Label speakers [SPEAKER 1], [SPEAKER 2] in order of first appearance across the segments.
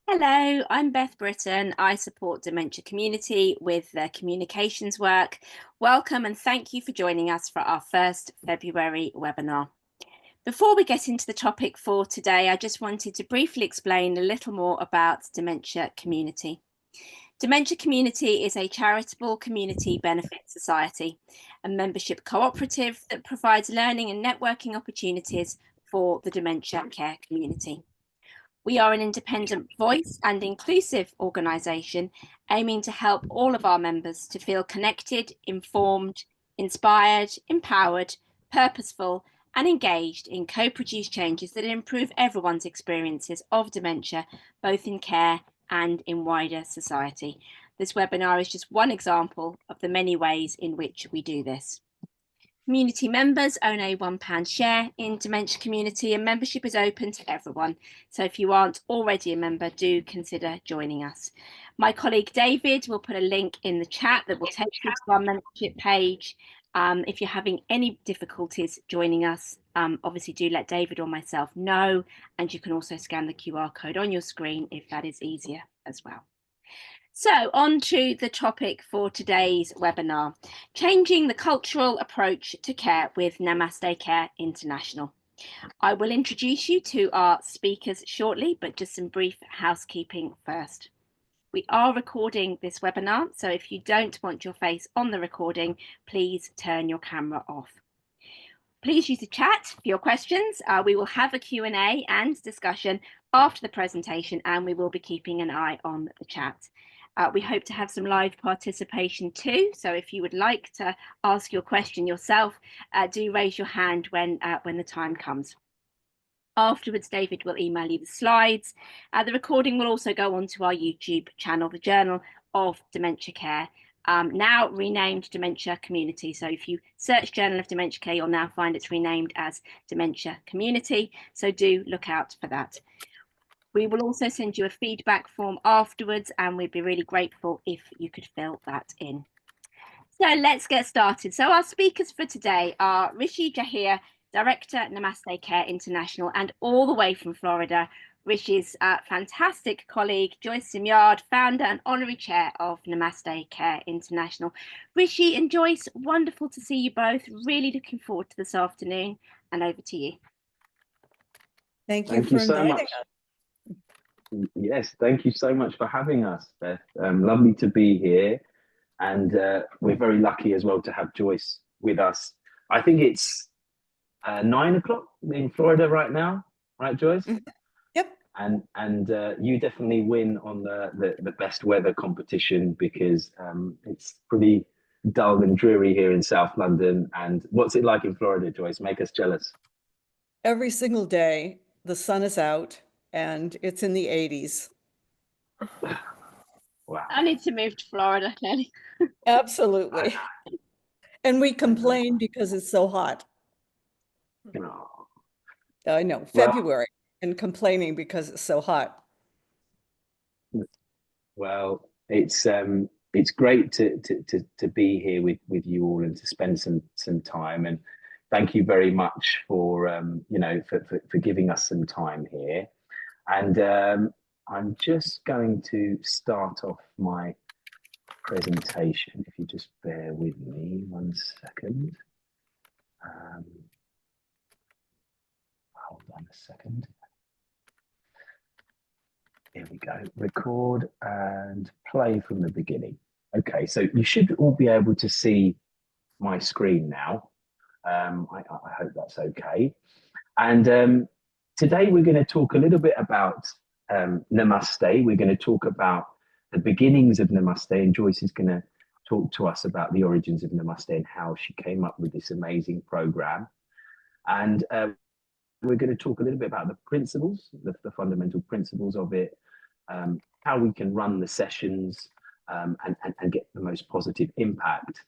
[SPEAKER 1] Hello, I'm Beth Britton. I support Dementia Community with their communications work. Welcome and thank you for joining us for our first February webinar. Before we get into the topic for today, I just wanted to briefly explain a little more about Dementia Community. Dementia Community is a charitable community benefit society, a membership cooperative that provides learning and networking opportunities for the dementia care community. We are an independent voice and inclusive organisation aiming to help all of our members to feel connected, informed, inspired, empowered, purposeful, and engaged in co-produced changes that improve everyone's experiences of dementia, both in care and in wider society. This webinar is just one example of the many ways in which we do this. Community members own a £1 share in Dementia Community, and membership is open to everyone. So if you aren't already a member, do consider joining us. My colleague David will put a link in the chat that will take you to our membership page. If you're having any difficulties joining us, obviously do let David or myself know, and you can also scan the QR code on your screen if that is easier as well. So on to the topic for today's webinar, changing the cultural approach to care with Namaste Care International. I will introduce you to our speakers shortly, but just some brief housekeeping first. We are recording this webinar, so if you don't want your face on the recording, please turn your camera off. Please use the chat for your questions. We will have a Q&A and discussion after the presentation, and we will be keeping an eye on the chat. We hope to have some live participation too. So if you would like to ask your question yourself, do raise your hand when the time comes. Afterwards, David will email you the slides. The recording will also go onto our YouTube channel, the Journal of Dementia Care, now renamed Dementia Community. So if you search Journal of Dementia Care, you'll now find it's renamed as Dementia Community. So do look out for that. We will also send you a feedback form afterwards, and we'd be really grateful if you could fill that in. So let's get started. So our speakers for today are Rishi Jawaheer, Director, Namaste Care International, and all the way from Florida, Rishi's fantastic colleague, Joyce Simard, founder and honorary chair of Namaste Care International. Rishi and Joyce, wonderful to see you both. Really looking forward to this afternoon, and over to you.
[SPEAKER 2] Thank you for
[SPEAKER 3] so much. Yes, thank you so much for having us, Beth. Lovely to be here. And we're very lucky as well to have Joyce with us. I think it's 9 o'clock in Florida right now, right, Joyce?
[SPEAKER 2] Yep.
[SPEAKER 3] And you definitely win on the best weather competition because it's pretty dull and dreary here in South London. And what's it like in Florida, Joyce? Make us jealous.
[SPEAKER 2] Every single day, the sun is out and it's in the 80s.
[SPEAKER 3] Wow.
[SPEAKER 1] I need to move to Florida, clearly.
[SPEAKER 2] Absolutely. And we complain because it's so hot.
[SPEAKER 3] Oh.
[SPEAKER 2] I know, February, and complaining because it's so hot.
[SPEAKER 3] Well, it's great to be here with you all and to spend some time. And thank you very much for for giving us some time here. And I'm just going to start off my presentation. If you just bear with me 1 second. Hold on a second. Here we go. Record and play from the beginning. Okay, so you should all be able to see my screen now. I hope that's okay. And today we're going to talk a little bit about Namaste. We're going to talk about the beginnings of Namaste, and Joyce is going to talk to us about the origins of Namaste and how she came up with this amazing program. And we're going to talk a little bit about the principles, the fundamental principles of it, how we can run the sessions and get the most positive impact.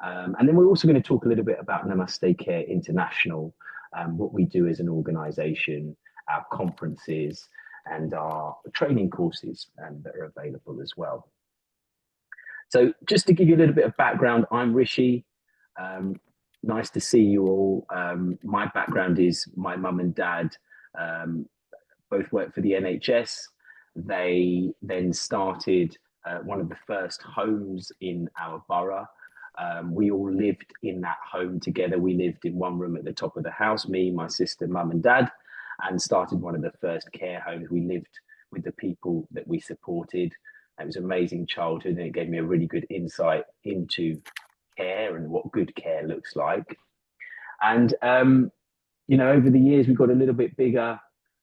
[SPEAKER 3] And then we're also going to talk a little bit about Namaste Care International, what we do as an organization, our conferences, and our training courses that are available as well. So just to give you a little bit of background, I'm Rishi. Nice to see you all. My background is my mum and dad both work for the NHS, They then started one of the first homes in our borough. We all lived in that home together. We lived in one room at the top of the house, me, my sister, mum and dad, and started one of the first care homes. We lived with the people that we supported. It was an amazing childhood, and it gave me a really good insight into care and what good care looks like. And you know, over the years, we got a little bit bigger,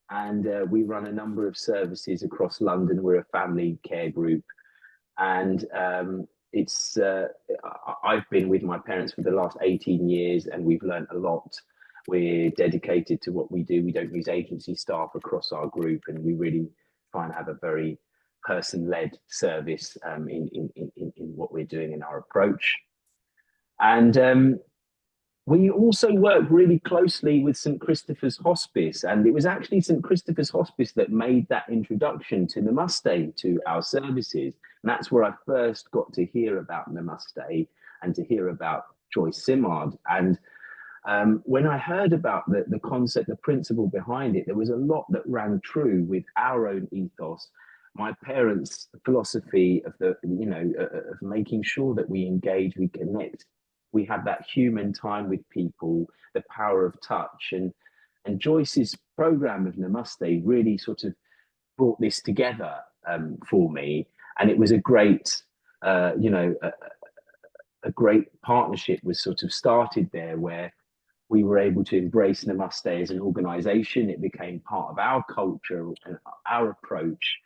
[SPEAKER 3] and we run a number of services across London. We're a family care group, and it's I've been with my parents for the last 18 years, and we've learned a lot. We're dedicated to what we do. We don't use agency staff across our group, and we really try and have a very person-led service in what we're doing in our approach. And we also work really closely with St. Christopher's Hospice, and it was actually St. Christopher's Hospice that made that introduction to Namaste, to our services. And that's where I first got to hear about Namaste and to hear about Joyce Simard. And when I heard about the concept, the principle behind it, there was a lot that rang true with our own ethos. My parents' philosophy of of making sure that we engage, we connect, we have that human time with people, the power of touch, and Joyce's program of Namaste really sort of brought this together for me, and it was a great, a great partnership was sort of started there, where we were able to embrace Namaste as an organization. It became part of our culture and our approach.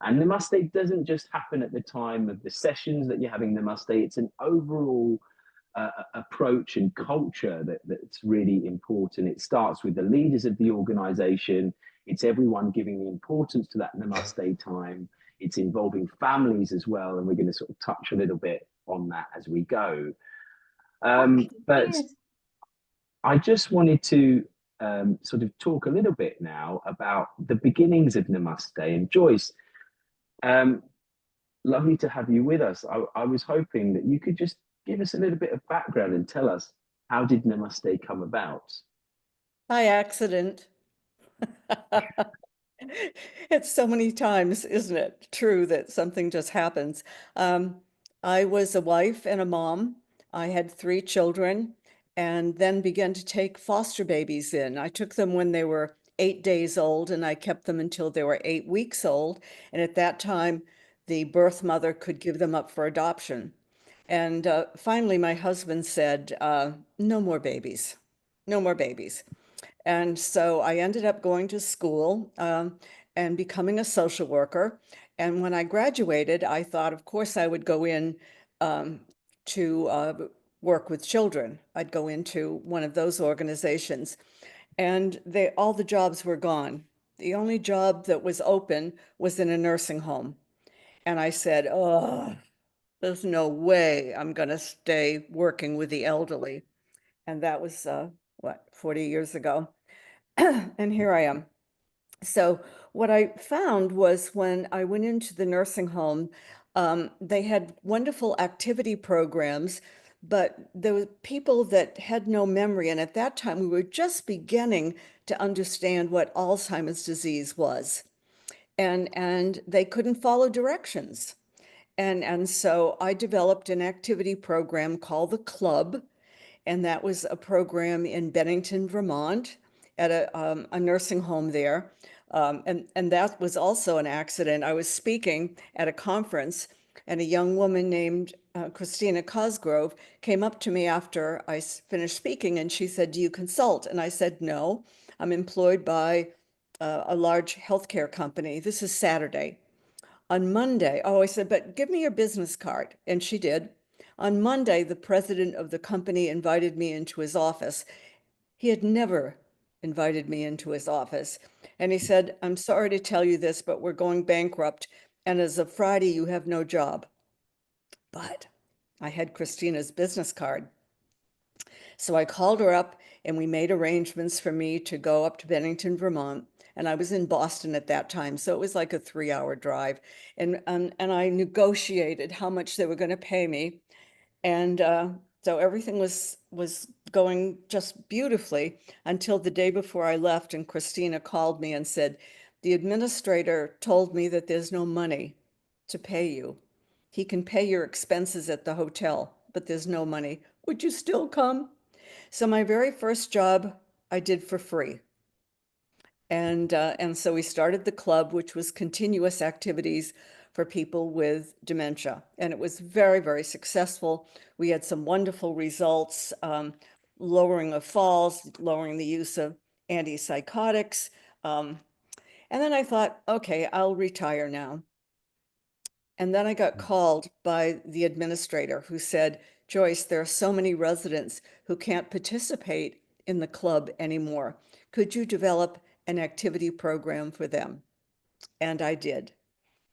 [SPEAKER 3] And Namaste doesn't just happen at the time of the sessions that you're having Namaste, it's an overall approach and culture that's really important. It starts with the leaders of the organization. It's everyone giving the importance to that Namaste time. It's involving families as well. And we're going to sort of touch a little bit on that as we go. But I just wanted to sort of talk a little bit now about the beginnings of Namaste. And Joyce, lovely to have you with us. I was hoping that you could just give us a little bit of background and tell us, how did Namaste come about?
[SPEAKER 2] By accident. It's so many times, isn't it, true that something just happens. I was a wife and a mom. I had 3 children and then began to take foster babies in. I took them when they were 8 days old, and I kept them until they were 8 weeks old. And at that time, the birth mother could give them up for adoption. And finally, my husband said, no more babies, no more babies. And so I ended up going to school and becoming a social worker. And when I graduated, I thought, of course, I would go in to work with children. I'd go into one of those organizations. And all the jobs were gone. The only job that was open was in a nursing home. And I said, oh, there's no way I'm going to stay working with the elderly. And that was, 40 years ago. And here I am. So what I found was, when I went into the nursing home, they had wonderful activity programs, but there were people that had no memory. And at that time, we were just beginning to understand what Alzheimer's disease was. And they couldn't follow directions. And so I developed an activity program called the Club, and that was a program in Bennington, Vermont, at a nursing home there. And that was also an accident. I was speaking at a conference, and a young woman named Christina Cosgrove came up to me after I finished speaking, and she said, "Do you consult?" And I said, "No, I'm employed by a large healthcare company. This is Saturday." On Monday, oh, I said, "But give me your business card." And she did. On Monday, the president of the company invited me into his office. He had never invited me into his office. And he said, "I'm sorry to tell you this, but we're going bankrupt. And as of Friday, you have no job." But I had Christina's business card. So I called her up, and we made arrangements for me to go up to Bennington, Vermont. And I was in Boston at that time, so it was like a 3-hour drive. And I negotiated how much they were going to pay me. And so everything was going just beautifully until the day before I left, and Christina called me and said, The administrator told me that there's no money to pay you. He can pay your expenses at the hotel, but there's no money. Would you still come? So my very first job I did for free. And so we started the club, which was continuous activities for people with dementia. And it was very, very successful. We had some wonderful results, lowering of falls, lowering the use of antipsychotics. And then I thought, okay, I'll retire now. And then I got called by the administrator who said, Joyce, there are so many residents who can't participate in the club anymore. Could you develop an activity program for them? And I did.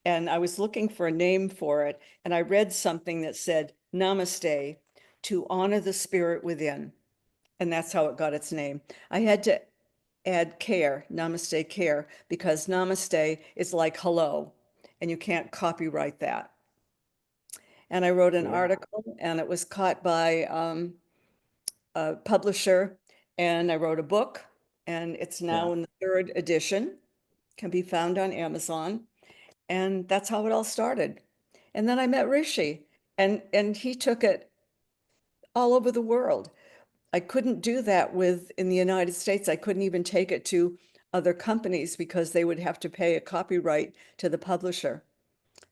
[SPEAKER 2] And I was looking for a name for it. And I read something that said, Namaste, to honor the spirit within. And that's how it got its name. I had to add care, Namaste Care, because Namaste is like hello, and you can't copyright that. And I wrote an article, and it was caught by a publisher, and I wrote a book, and it's now in the 3rd edition, can be found on Amazon. And that's how it all started. And then I met Rishi, and he took it all over the world. I couldn't do that in the United States. I couldn't even take it to other companies because they would have to pay a copyright to the publisher.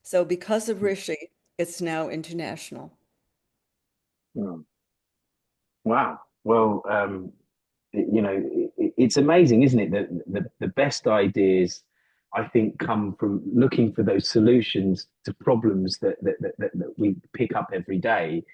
[SPEAKER 2] So because of Rishi, it's now international.
[SPEAKER 3] Wow. Well, it's amazing, isn't it? That the best ideas, I think, come from looking for those solutions to problems that we pick up every day.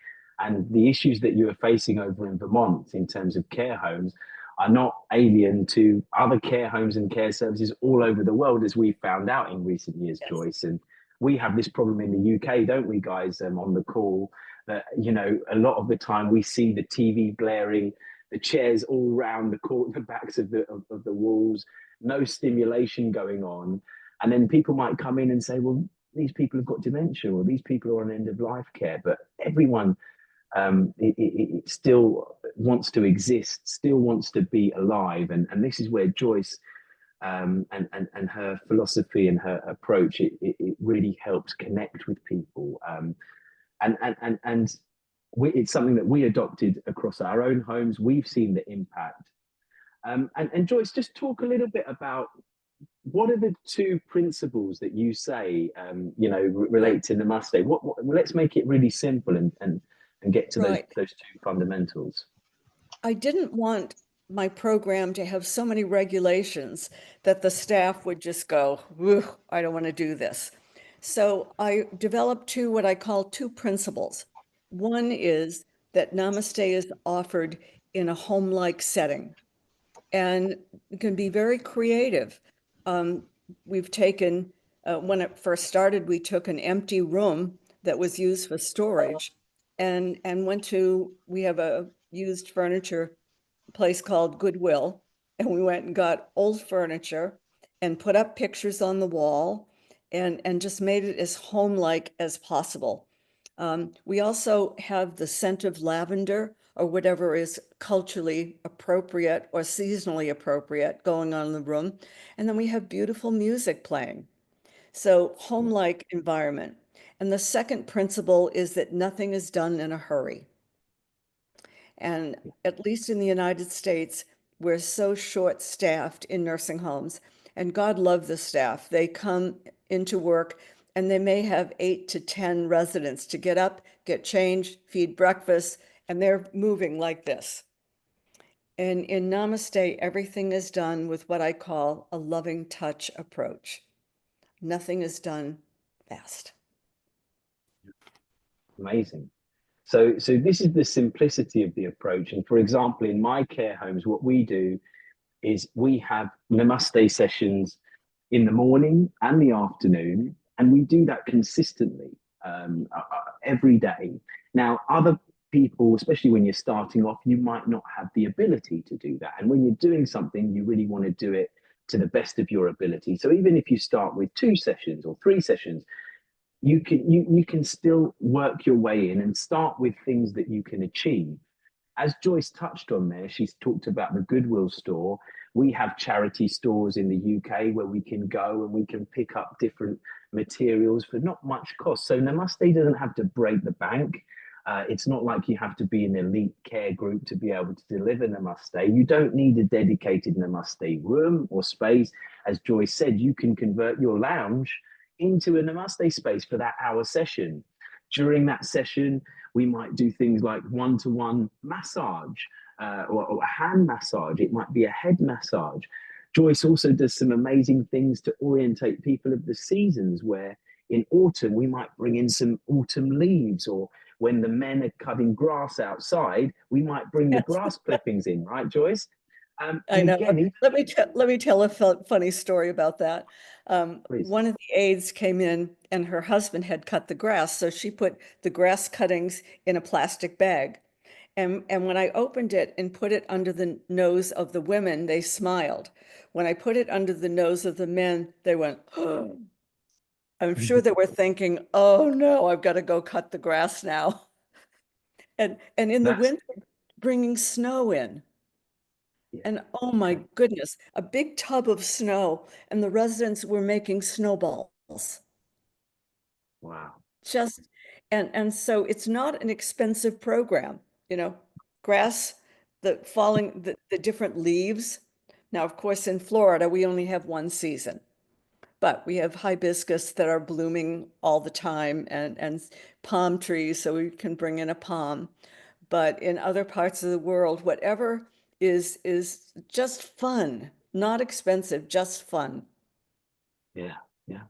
[SPEAKER 3] And the issues that you are facing over in Vermont in terms of care homes are not alien to other care homes and care services all over the world, as we found out in recent years,
[SPEAKER 2] Yes.
[SPEAKER 3] Joyce. And we have this problem in the UK, don't we, guys, on the call, that, a lot of the time we see the TV blaring, the chairs all round the backs of the walls, no stimulation going on. And then people might come in and say, well, these people have got dementia, or these people are on end of life care. But everyone it still wants to exist, still wants to be alive. And this is where Joyce and her philosophy and her approach, it really helps connect with people. It's something that we adopted across our own homes. We've seen the impact. And Joyce, just talk a little bit about what are the 2 principles that you say, relate to Namaste. Let's make it really simple and get to those 2 fundamentals.
[SPEAKER 2] I didn't want my program to have so many regulations that the staff would just go, I don't want to do this. So I developed what I call 2 principles. One is that Namaste is offered in a home-like setting, and it can be very creative. We've taken, when it first started, we took an empty room that was used for storage and we have a used furniture place called Goodwill, and we went and got old furniture and put up pictures on the wall and just made it as home-like as possible. We also have the scent of lavender or whatever is culturally appropriate or seasonally appropriate going on in the room. And then we have beautiful music playing. So home-like environment. And the second principle is that nothing is done in a hurry. And at least in the United States, we're so short-staffed in nursing homes. And God love the staff. They come into work and they may have 8 to 10 residents to get up, get changed, feed breakfast, and they're moving like this. And in Namaste, everything is done with what I call a loving touch approach. Nothing is done fast.
[SPEAKER 3] Amazing. So this is the simplicity of the approach. And for example, in my care homes, what we do is we have Namaste sessions in the morning and the afternoon, and we do that consistently every day. Now, other people, especially when you're starting off, you might not have the ability to do that. And when you're doing something, you really want to do it to the best of your ability. So even if you start with 2 sessions or 3 sessions, you can still work your way in and start with things that you can achieve. As Joyce touched on there, she's talked about the Goodwill store. We have charity stores in the UK where we can go and we can pick up different materials for not much cost. So Namaste doesn't have to break the bank. It's not like you have to be an elite care group to be able to deliver Namaste. You don't need a dedicated Namaste room or space. As Joyce said, you can convert your lounge into a Namaste space for that hour session. During that session, we might do things like one-to-one massage or a hand massage. It might be a head massage. Joyce also does some amazing things to orientate people of the seasons, where in autumn we might bring in some autumn leaves, or when the men are cutting grass outside, we might bring the
[SPEAKER 2] Yes.
[SPEAKER 3] grass clippings in, right, Joyce?
[SPEAKER 2] I know.
[SPEAKER 3] Again,
[SPEAKER 2] Let me tell a funny story about that.
[SPEAKER 3] please.
[SPEAKER 2] One of the aides came in and her husband had cut the grass, so she put the grass cuttings in a plastic bag. And when I opened it and put it under the nose of the women, they smiled. When I put it under the nose of the men, they went, oh. I'm sure they were thinking, oh no, I've got to go cut the grass now. And in the
[SPEAKER 3] That's
[SPEAKER 2] winter, bringing snow in.
[SPEAKER 3] yeah,
[SPEAKER 2] And oh my
[SPEAKER 3] okay.
[SPEAKER 2] goodness, a big tub of snow, and the residents were making snowballs.
[SPEAKER 3] Wow.
[SPEAKER 2] Just and so it's not an expensive program, you know, grass, the different leaves. Now, of course, in Florida, we only have one season, but we have hibiscus that are blooming all the time and palm trees, so we can bring in a palm. But in other parts of the world, whatever is just fun, not expensive, just fun.
[SPEAKER 3] Yeah, yeah.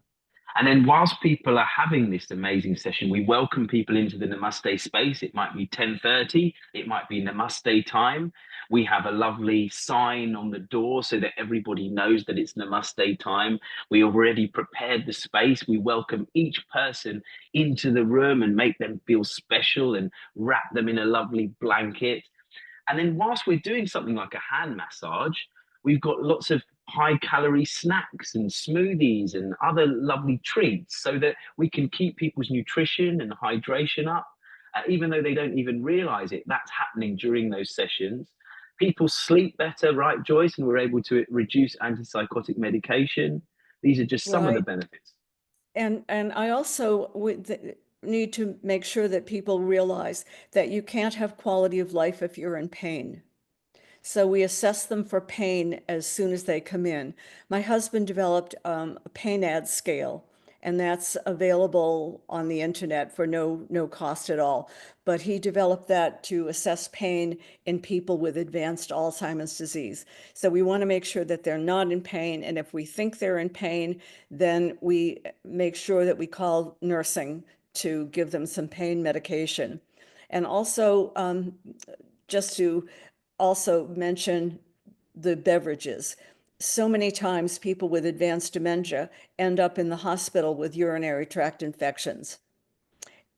[SPEAKER 3] And then whilst people are having this amazing session, we welcome people into the Namaste space. It might be 10:30, it might be Namaste time. We have a lovely sign on the door so that everybody knows that it's Namaste time. We already prepared the space. We welcome each person into the room and make them feel special and wrap them in a lovely blanket. And then whilst we're doing something like a hand massage, we've got lots of high calorie snacks and smoothies and other lovely treats so that we can keep people's nutrition and hydration up. Even though they don't even realize it, that's happening during those sessions. People sleep better, right, Joyce? And we're able to reduce antipsychotic medication. These are just some of the
[SPEAKER 2] Right.
[SPEAKER 3] benefits.
[SPEAKER 2] And I also need to make sure that people realize that you can't have quality of life if you're in pain. So we assess them for pain as soon as they come in. My husband developed a pain ad scale, and that's available on the internet for no cost at all. But he developed that to assess pain in people with advanced Alzheimer's disease. So we want to make sure that they're not in pain, and if we think they're in pain, then we make sure that we call nursing to give them some pain medication. And also, just to also mention the beverages. So many times people with advanced dementia end up in the hospital with urinary tract infections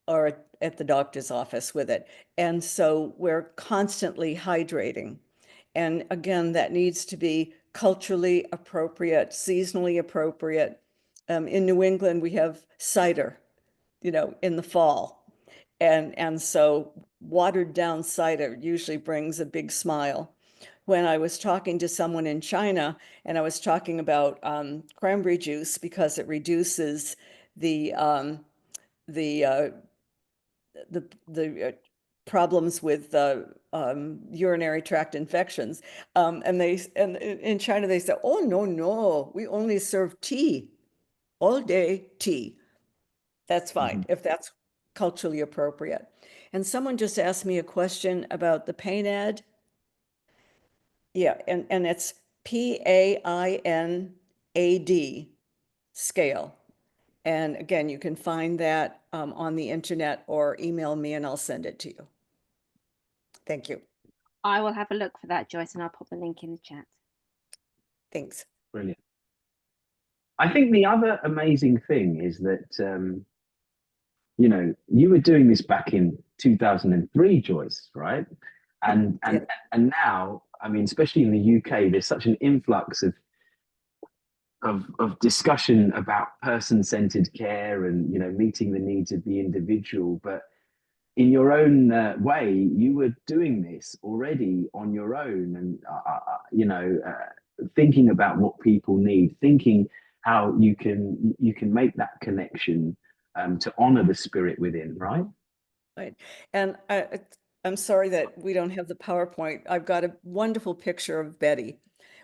[SPEAKER 2] or at the doctor's office with it. And so we're constantly hydrating. And again, that needs to be culturally appropriate, seasonally appropriate. In New England, we have cider, in the fall. And so watered down cider usually brings a big smile. When I was talking to someone in China and I was talking about cranberry juice because it reduces the the uh, the problems with urinary tract infections, and in China they said, "Oh no, we only serve tea all day, tea." That's fine
[SPEAKER 3] Mhm.
[SPEAKER 2] if that's culturally appropriate. And someone just asked me a question about the pain ad. Yeah, and it's PAINAD scale. And again, you can find that on the internet or email me and I'll send it to you. Thank you.
[SPEAKER 1] I will have a look for that, Joyce, and I'll pop the link in the chat.
[SPEAKER 2] Thanks.
[SPEAKER 3] Brilliant. I think the other amazing thing is that you were doing this back in 2003, Joyce, right? And
[SPEAKER 2] Yeah.
[SPEAKER 3] and now, I mean, especially in the UK, there's such an influx of discussion about person-centered care and meeting the needs of the individual. But in your own way, you were doing this already on your own, and thinking about what people need, thinking how you can make that connection to honor the spirit within, right?
[SPEAKER 2] Right. And I'm sorry that we don't have the PowerPoint. I've got a wonderful picture of Betty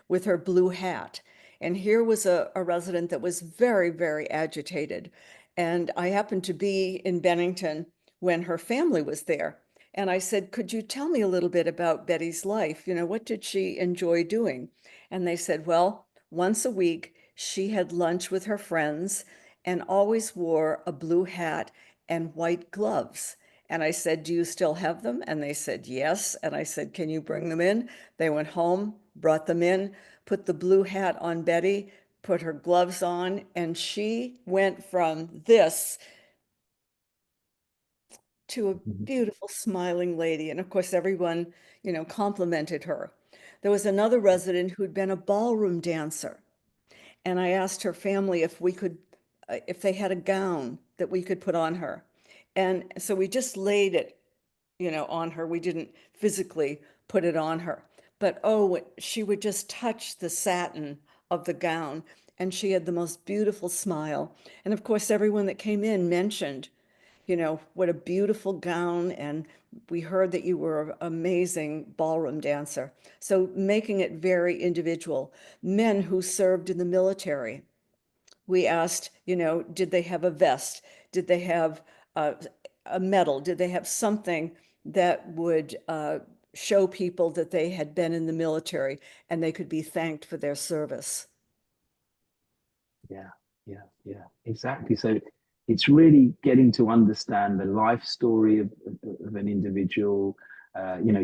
[SPEAKER 2] with her blue hat. And here was a resident that was very, very agitated. And I happened to be in Bennington when her family was there. And I said, could you tell me a little bit about Betty's life? You know, what did she enjoy doing? And they said, well, once a week, she had lunch with her friends and always wore a blue hat and white gloves. And I said, do you still have them? And they said, yes. And I said, can you bring them in? They went home, brought them in, put the blue hat on Betty, put her gloves on, and she went from this to a
[SPEAKER 3] Mhm.
[SPEAKER 2] beautiful smiling lady. And of course, everyone, complimented her. There was another resident who'd been a ballroom dancer. And I asked her family if we could, if they had a gown that we could put on her. And so we just laid it, on her. We didn't physically put it on her. But oh, she would just touch the satin of the gown, and she had the most beautiful smile. And of course, everyone that came in mentioned, what a beautiful gown. And we heard that you were an amazing ballroom dancer. So making it very individual. Men who served in the military, we asked, did they have a vest? Did they have a medal? Did they have something that would show people that they had been in the military and they could be thanked for their service?
[SPEAKER 3] Yeah, yeah, exactly. So it's really getting to understand the life story of an individual,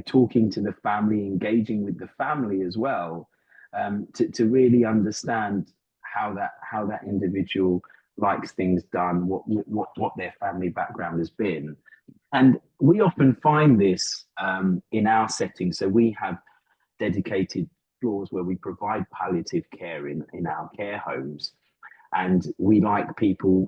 [SPEAKER 3] talking to the family, engaging with the family as well, to really understand how that individual likes things done, what their family background has been. And we often find this in our setting. So we have dedicated floors where we provide palliative care in our care homes, and we like people,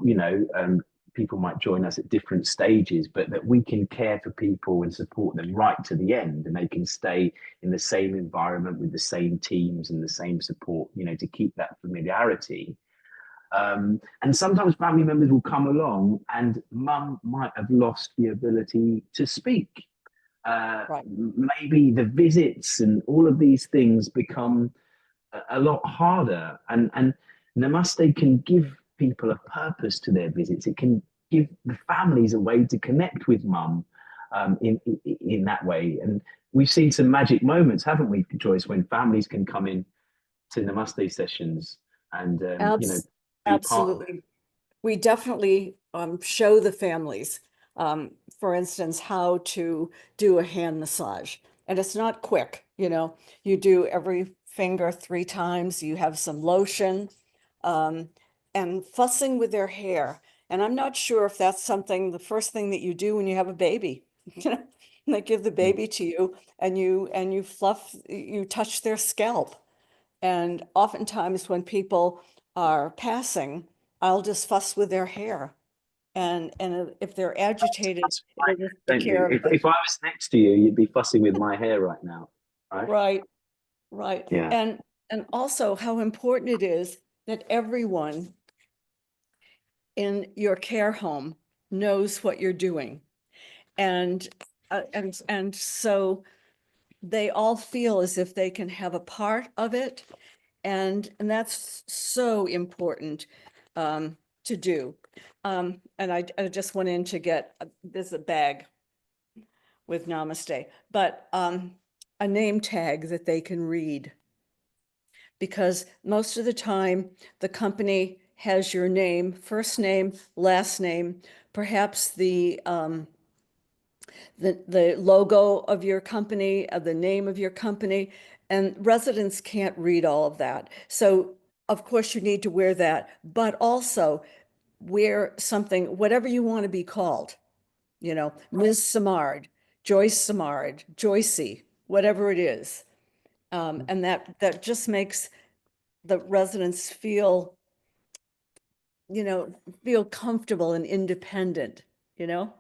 [SPEAKER 3] people might join us at different stages, but that we can care for people and support them right to the end, and they can stay in the same environment with the same teams and the same support, to keep that familiarity. And sometimes family members will come along and mum might have lost the ability to speak.
[SPEAKER 2] Right.
[SPEAKER 3] Maybe the visits and all of these things become a lot harder. And Namaste can give people a purpose to their visits. It can give the families a way to connect with mum in that way. And we've seen some magic moments, haven't we, Joyce, when families can come in to Namaste sessions and
[SPEAKER 2] Abs
[SPEAKER 3] be part of.
[SPEAKER 2] Absolutely. We definitely show the families, for instance, how to do a hand massage. And it's not quick, you do every finger 3 times, you have some lotion, um, and fussing with their hair. And I'm not sure if that's something, the first thing that you do when you have a baby. And they give the baby to you and you fluff, you touch their scalp. And oftentimes when people are passing, I'll just fuss with their hair. And if they're agitated,
[SPEAKER 3] That's
[SPEAKER 2] it'll just take
[SPEAKER 3] right, don't you?
[SPEAKER 2] care of it.
[SPEAKER 3] If I was next to you, you'd be fussing with my hair right now, right?
[SPEAKER 2] Right, right.
[SPEAKER 3] Yeah.
[SPEAKER 2] And also how important it is that everyone in your care home knows what you're doing. And so they all feel as if they can have a part of it. And that's so important to do. And I just went in to get, there's a bag with Namaste, but a name tag that they can read. Because most of the time, the company has your name, first name, last name, perhaps the logo of your company, the name of your company, and residents can't read all of that. So of course you need to wear that, but also wear something, whatever you want to be called, Ms. Simard, Joyce Simard, Joycey, whatever it is. And that just makes the residents feel, feel comfortable and independent, you know?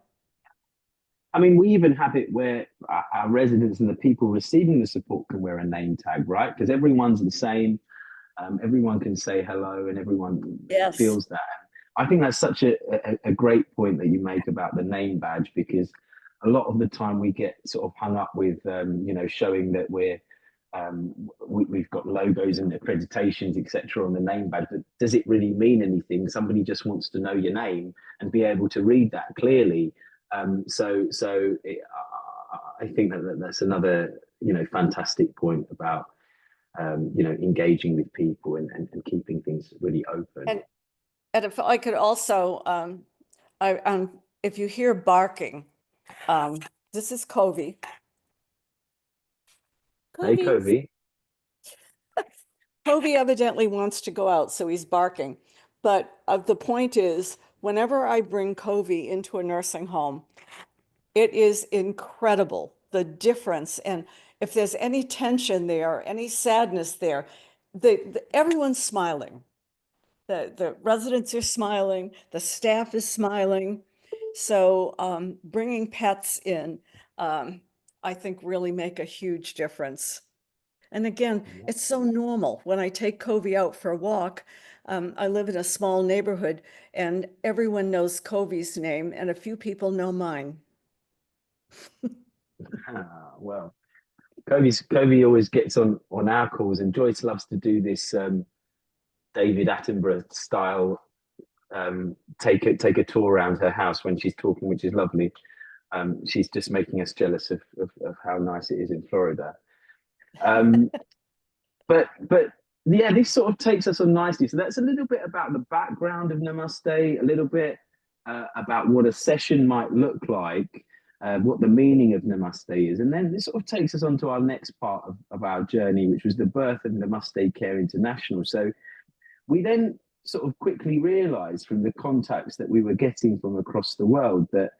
[SPEAKER 3] I mean, we even have it where our residents and the people receiving the support can wear a name tag, right? Because everyone's the same. Everyone can say hello, and everyone
[SPEAKER 2] Yes.
[SPEAKER 3] feels that. I think that's such a great point that you make about the name badge, because a lot of the time we get sort of hung up with, showing that we've got logos and accreditations, etc., on the name badge. But does it really mean anything? Somebody just wants to know your name and be able to read that clearly. I think that's another, fantastic point about, engaging with people and keeping things really open.
[SPEAKER 2] And if I could also, if you hear barking, this is Covey.
[SPEAKER 3] Hey, Covey.
[SPEAKER 2] Covey evidently wants to go out, so he's barking. But the point is, whenever I bring Covey into a nursing home, it is incredible, the difference. And if there's any tension there, any sadness there, everyone's smiling. The residents are smiling, the staff is smiling. So bringing pets in, I think really make a huge difference. And again, it's so normal. When I take Covey out for a walk, I live in a small neighborhood and everyone knows Covey's name and a few people know mine.
[SPEAKER 3] Well, Covey always gets on our calls, and Joyce loves to do this David Attenborough style, take a tour around her house when she's talking, which is lovely. She's just making us jealous of how nice it is in Florida. But yeah, this sort of takes us on nicely. So that's a little bit about the background of Namaste, a little bit about what a session might look like, what the meaning of Namaste is. And then this sort of takes us on to our next part of our journey, which was the birth of Namaste Care International. So we then sort of quickly realized from the contacts that we were getting from across the world that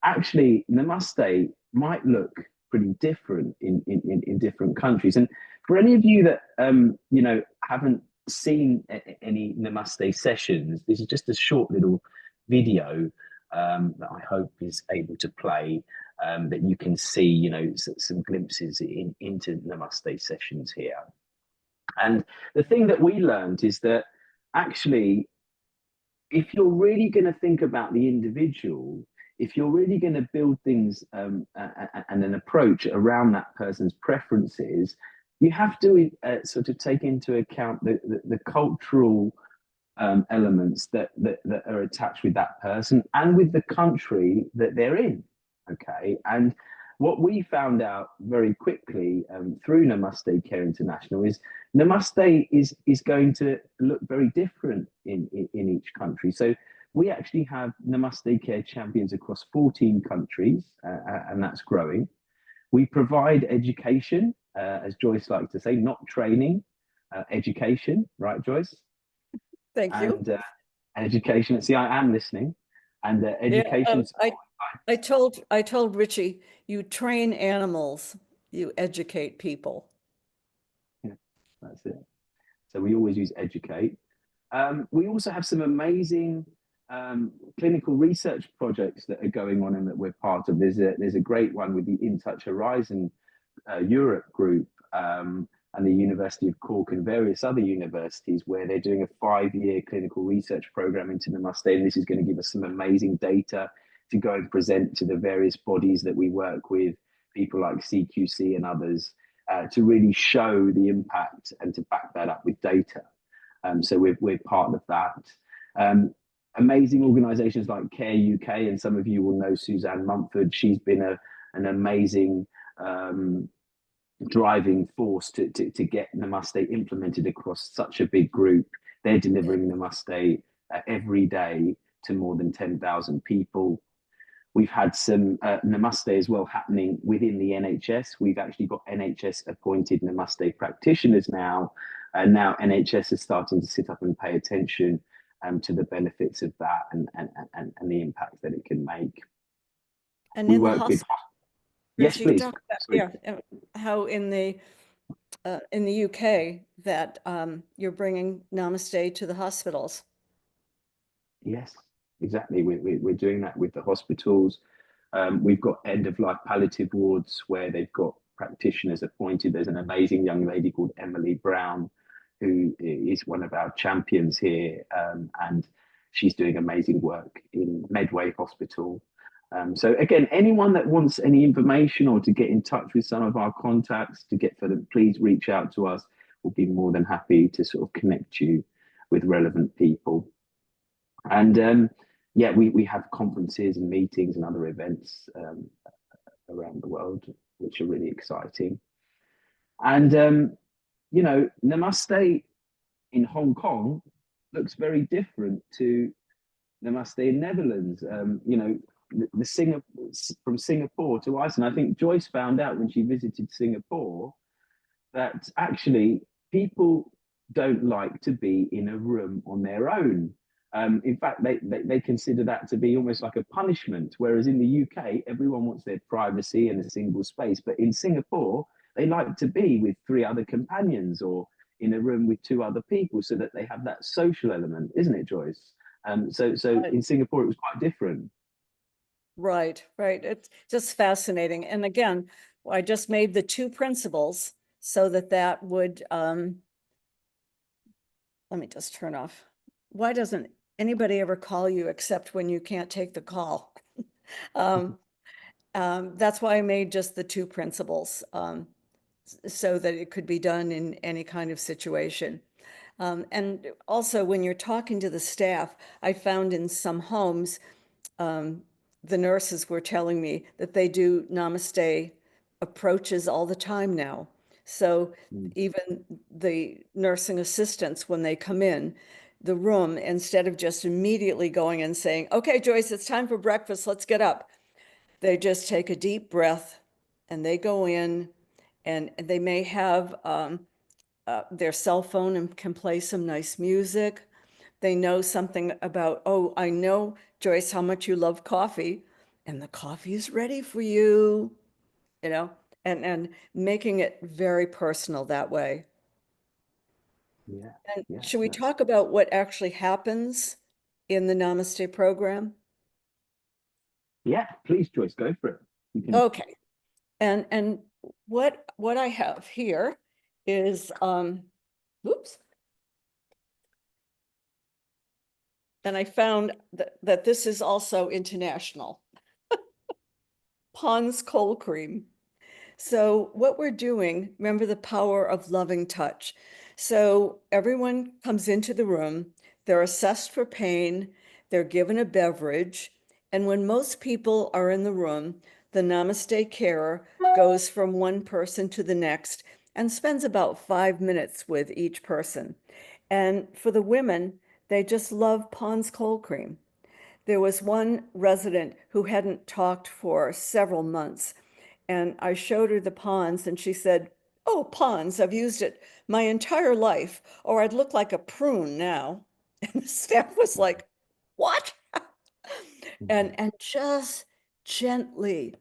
[SPEAKER 3] actually Namaste might look pretty different in different countries. And for any of you that haven't seen any Namaste sessions, this is just a short little video that I hope is able to play, that you can see, some glimpses into Namaste sessions here. And the thing that we learned is that actually, if you're really going to think about the individual, if you're really going to build things and an approach around that person's preferences, you have to sort of take into account the cultural elements that are attached with that person and with the country that they're in. Okay. And what we found out very quickly through Namaste Care International is Namaste is going to look very different in each country. So we actually have Namaste Care champions across 14 countries, and that's growing. We provide education, as Joyce likes to say, not training, education, right, Joyce?
[SPEAKER 2] Thank you.
[SPEAKER 3] And education. See, I am listening. And education.
[SPEAKER 2] Yeah, I told Richie, you train animals, you educate people.
[SPEAKER 3] Yeah, that's it. So we always use educate. We also have some amazing clinical research projects that are going on and that we're part of. There's a great one with the In Touch Horizon Europe group and the University of Cork and various other universities, where they're doing a 5-year clinical research program into Namaste. And this is going to give us some amazing data to go and present to the various bodies that we work with, people like CQC and others, to really show the impact and to back that up with data. So we're part of that. Amazing organizations like Care UK, and some of you will know Suzanne Mumford. She's been an amazing driving force to get Namaste implemented across such a big group. They're delivering Namaste every day to more than 10,000 people. We've had some Namaste as well happening within the NHS. We've actually got NHS appointed Namaste practitioners now, and now NHS is starting to sit up and pay attention to the benefits of that and the impact that it can make.
[SPEAKER 2] And
[SPEAKER 3] we
[SPEAKER 2] in the
[SPEAKER 3] work with.
[SPEAKER 2] hospital,
[SPEAKER 3] Yes, please.
[SPEAKER 2] yeah, how in the UK that you're bringing Namaste to the hospitals.
[SPEAKER 3] Yes, exactly. We're doing that with the hospitals. We've got end of life palliative wards where they've got practitioners appointed. There's an amazing young lady called Emily Brown, who is one of our champions here, and she's doing amazing work in Medway Hospital. So again, anyone that wants any information or to get in touch with some of our contacts to get for them, please reach out to us. We'll be more than happy to sort of connect you with relevant people. And yeah, we have conferences and meetings and other events around the world, which are really exciting. And you know, Namaste in Hong Kong looks very different to Namaste in Netherlands. You know, from Singapore to Iceland. I think Joyce found out when she visited Singapore that actually people don't like to be in a room on their own. In fact, they consider that to be almost like a punishment, whereas in the UK, everyone wants their privacy and a single space. But in Singapore, they like to be with 3 other companions or in a room with 2 other people so that they have that social element, isn't it, Joyce? So in Singapore, it was quite different.
[SPEAKER 2] Right, right. It's just fascinating. And again, I just made the 2 principles so that would, let me just turn off. Why doesn't anybody ever call you except when you can't take the call? That's why I made just the 2 principles, so that it could be done in any kind of situation. And also when you're talking to the staff, I found in some homes, the nurses were telling me that they do Namaste approaches all the time now. So even the nursing assistants, when they come in the room, instead of just immediately going and saying, okay, Joyce, it's time for breakfast, let's get up. They just take a deep breath and they go in, and they may have their cell phone and can play some nice music. They know something about, oh, I know, Joyce, how much you love coffee, and the coffee is ready for you, you know, and making it very personal that way.
[SPEAKER 3] Yeah,
[SPEAKER 2] And
[SPEAKER 3] yeah.
[SPEAKER 2] should we talk about what actually happens in the Namaste program?
[SPEAKER 3] Yeah, please, Joyce, go for it. You can.
[SPEAKER 2] Okay. And what I have here is, oops. And I found that this is also international. Pond's cold cream. So what we're doing, remember the power of loving touch. So everyone comes into the room, they're assessed for pain, they're given a beverage, and when most people are in the room, the Namaste carer goes from one person to the next and spends about 5 minutes with each person. And for the women, they just love Pond's cold cream. There was one resident who hadn't talked for several months, and I showed her the Ponds, and she said, oh, Ponds, I've used it my entire life, or I'd look like a prune now. And the staff was like, what? And just gently,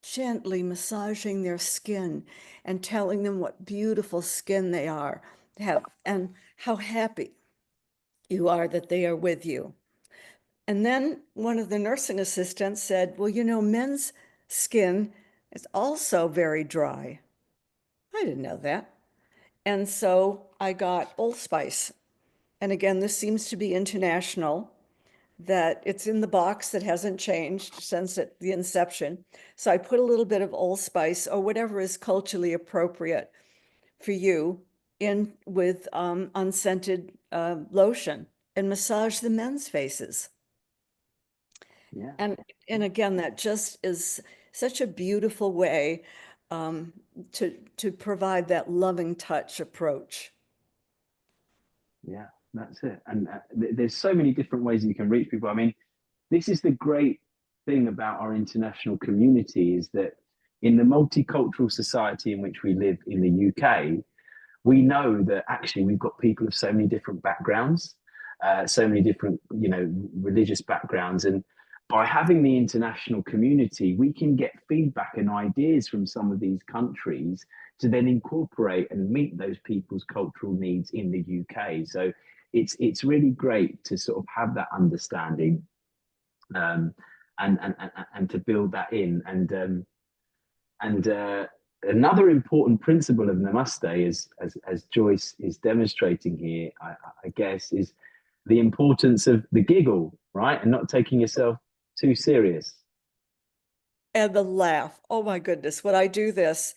[SPEAKER 2] gently massaging their skin and telling them what beautiful skin they have and how happy you are that they are with you. And then one of the nursing assistants said, well, you know, men's skin is also very dry. I didn't know that. And so I got allspice. And again, this seems to be international, that it's in the box that hasn't changed since the inception. So I put a little bit of allspice or whatever is culturally appropriate for you in with unscented lotion and massage the men's faces.
[SPEAKER 3] Yeah.
[SPEAKER 2] And again, that just is such a beautiful way to provide that loving touch approach.
[SPEAKER 3] Yeah, that's it. And there's so many different ways you can reach people. I mean, this is the great thing about our international community is that in the multicultural society in which we live in the UK, we know that actually we've got people of so many different backgrounds, so many different, you know, religious backgrounds. And by having the international community, we can get feedback and ideas from some of these countries to then incorporate and meet those people's cultural needs in the UK. So it's really great to sort of have that understanding. and to build that in. And another important principle of Namaste is, as Joyce is demonstrating here, I guess, is the importance of the giggle, right? And not taking yourself too serious.
[SPEAKER 2] And the laugh. Oh my goodness, when I do this,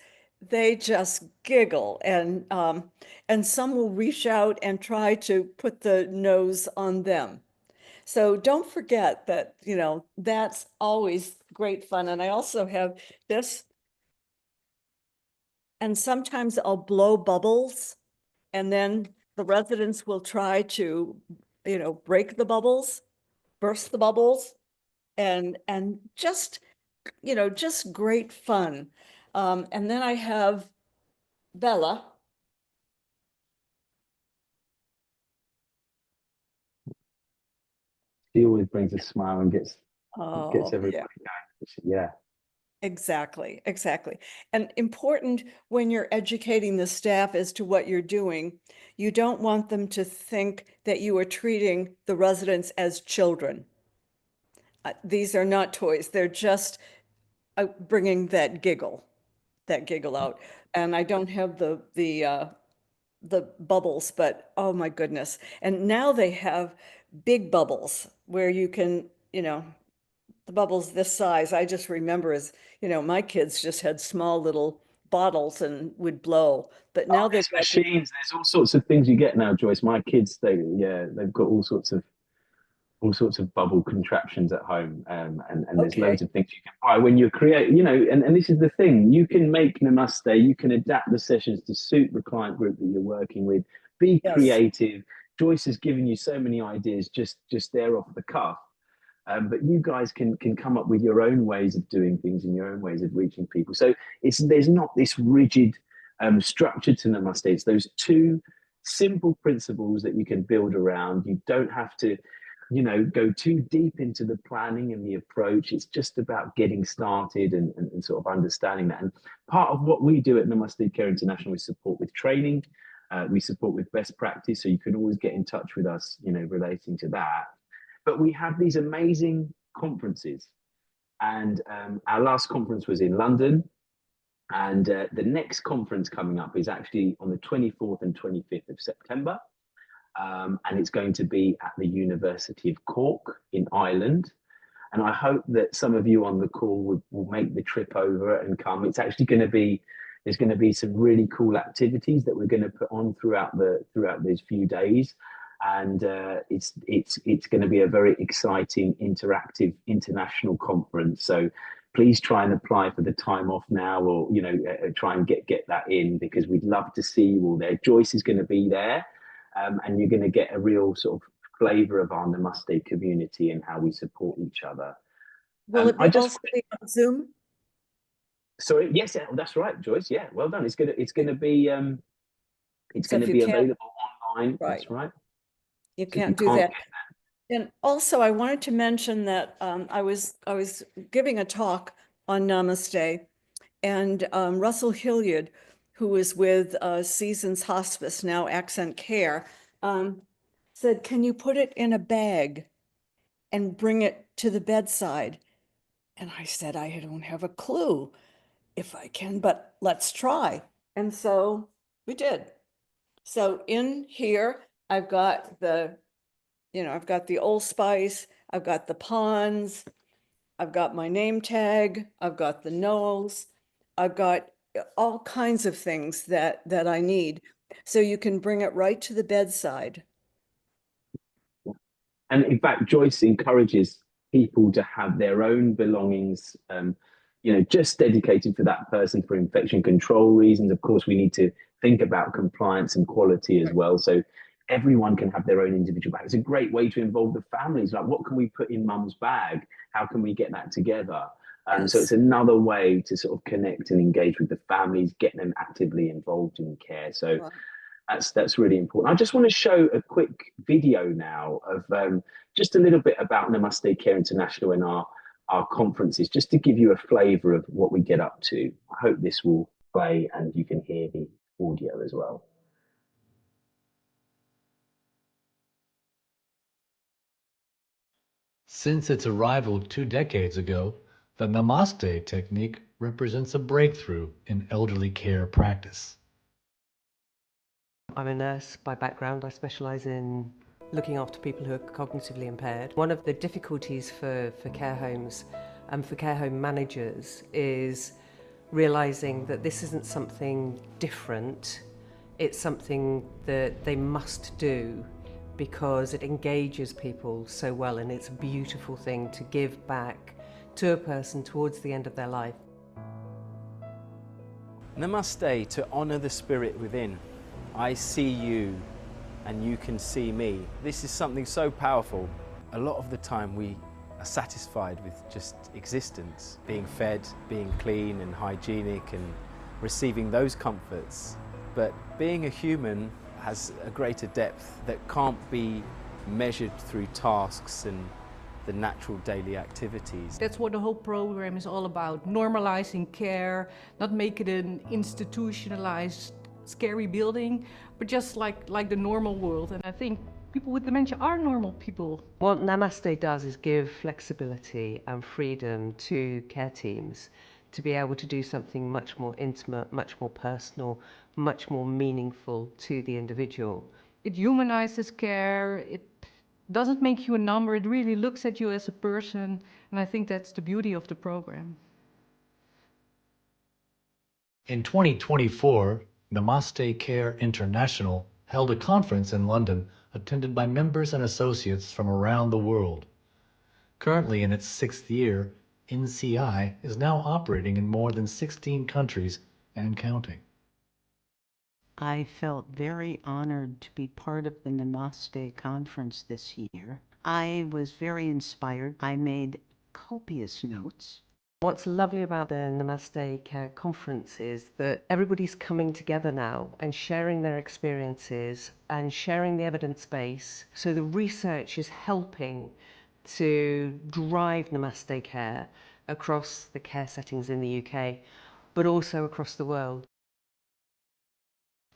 [SPEAKER 2] they just giggle, and some will reach out and try to put the nose on them. So don't forget that, that's always great fun. And I also have this, and sometimes I'll blow bubbles, and then the residents will try to, break the bubbles, burst the bubbles, and just great fun. And then I have Bella.
[SPEAKER 3] She always brings a smile and gets
[SPEAKER 2] Oh,
[SPEAKER 3] everybody
[SPEAKER 2] yeah.
[SPEAKER 3] going. Yeah.
[SPEAKER 2] Exactly, exactly. And important when you're educating the staff as to what you're doing, you don't want them to think that you are treating the residents as children. These are not toys. They're just bringing that giggle out. And I don't have the bubbles, but oh my goodness. And now they have big bubbles where you can, the bubbles this size. I just remember as, my kids just had small little bottles and would blow. But
[SPEAKER 3] Oh,
[SPEAKER 2] now they've
[SPEAKER 3] there's
[SPEAKER 2] got these,
[SPEAKER 3] machines. There's all sorts of things you get now, Joyce. My kids, they've got all sorts of bubble contraptions at home, and there's
[SPEAKER 2] okay,
[SPEAKER 3] loads of things you can buy when you're creating. And this is the thing: you can make Namaste, you can adapt the sessions to suit the client group that you're working with. Be
[SPEAKER 2] yes.
[SPEAKER 3] creative. Joyce has given you so many ideas just there off the cuff. But you guys can come up with your own ways of doing things and your own ways of reaching people. So there's not this rigid structure to Namaste. It's those two simple principles that you can build around. You don't have to, go too deep into the planning and the approach. It's just about getting started and sort of understanding that. And part of what we do at Namaste Care International is support with training. We support with best practice. So you can always get in touch with us, relating to that. But we have these amazing conferences. And our last conference was in London. And the next conference coming up is actually on the 24th and 25th of September. And it's going to be at the University of Cork in Ireland. And I hope that some of you on the call will make the trip over and come. It's actually going to be, there's going to be some really cool activities that we're going to put on throughout these few days. And it's going to be a very exciting, interactive international conference. So please try and apply for the time off now, or try and get that in, because we'd love to see you all there. Joyce is going to be there, and you're going to get a real sort of flavour of our Namaste community and how we support each other.
[SPEAKER 2] Will it
[SPEAKER 3] I
[SPEAKER 2] be
[SPEAKER 3] just
[SPEAKER 2] also be on Zoom?
[SPEAKER 3] Sorry, yes, that's right, Joyce. Yeah, well done. It's gonna
[SPEAKER 2] So if you
[SPEAKER 3] be
[SPEAKER 2] can't,
[SPEAKER 3] available online.
[SPEAKER 2] right,
[SPEAKER 3] That's right.
[SPEAKER 2] you
[SPEAKER 3] So if you
[SPEAKER 2] can't do
[SPEAKER 3] can't
[SPEAKER 2] that.
[SPEAKER 3] get
[SPEAKER 2] And also, I wanted to mention that I was giving a talk on Namaste, and Russell Hilliard, who is with Seasons Hospice, now Accent Care, said, "Can you put it in a bag and bring it to the bedside?" And I said, "I don't have a clue if I can, but let's try." And so we did. So in here, I've got the Old Spice, I've got the ponds, I've got my name tag, I've got the nose, I've got all kinds of things that I need. So you can bring it right to the bedside.
[SPEAKER 3] And in fact, Joyce encourages people to have their own belongings, just dedicated for that person for infection control reasons. Of course, we need to think about compliance and quality as well. So everyone can have their own individual bag. It's a great way to involve the families. Like, what can we put in mum's bag? How can we get that together? So it's
[SPEAKER 2] Yes.
[SPEAKER 3] another way to sort of connect and engage with the families, get them actively involved in care. So
[SPEAKER 2] Right.
[SPEAKER 3] that's really important. I just want to show a quick video now of just a little bit about Namaste Care International and our conferences, just to give you a flavour of what we get up to. I hope this will play and you can hear the audio as well.
[SPEAKER 4] Since its arrival 2 decades ago, the Namaste technique represents a breakthrough in elderly care practice.
[SPEAKER 5] I'm a nurse by background. I specialise in looking after people who are cognitively impaired. One of the difficulties for care homes and for care home managers is realising that this isn't something different. It's something that they must do because it engages people so well, and it's a beautiful thing to give back to a person towards the end of their life.
[SPEAKER 6] Namaste, to honour the spirit within. I see you and you can see me. This is something so powerful. A lot of the time we are satisfied with just existence, being fed, being clean and hygienic and receiving those comforts. But being a human has a greater depth that can't be measured through tasks and the natural daily activities.
[SPEAKER 7] That's what the whole program is all about, normalizing care, not make it an institutionalized, scary building, but just like the normal world. And I think people with dementia are normal people.
[SPEAKER 5] What Namaste does is give flexibility and freedom to care teams to be able to do something much more intimate, much more personal, much more meaningful to the individual.
[SPEAKER 7] It humanizes care, it doesn't make you a number, it really looks at you as a person, and I think that's the beauty of the program.
[SPEAKER 4] In 2024, Namaste Care International held a conference in London attended by members and associates from around the world. Currently in its 6th year, NCI is now operating in more than 16 countries and counting.
[SPEAKER 8] I felt very honored to be part of the Namaste conference this year. I was very inspired. I made copious notes.
[SPEAKER 5] What's lovely about the Namaste Care conference is that everybody's coming together now and sharing their experiences and sharing the evidence base. So the research is helping to drive Namaste Care across the care settings in the UK, but also across the world.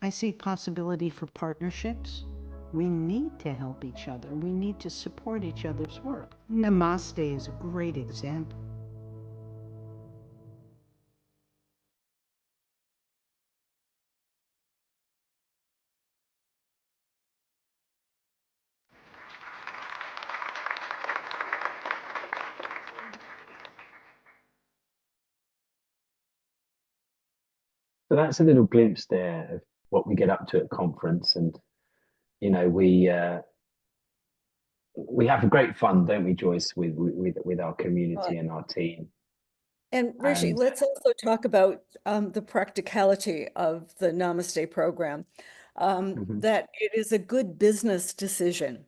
[SPEAKER 8] I see possibility for partnerships. We need to help each other. We need to support each other's work. Namaste is a great example.
[SPEAKER 3] So that's a little glimpse there of what we get up to at conference, and you know we have great fun, don't we, Joyce, with our community and our team.
[SPEAKER 2] And Rishi,
[SPEAKER 3] And
[SPEAKER 2] let's also talk about the practicality of the Namaste program, that it is a good business decision.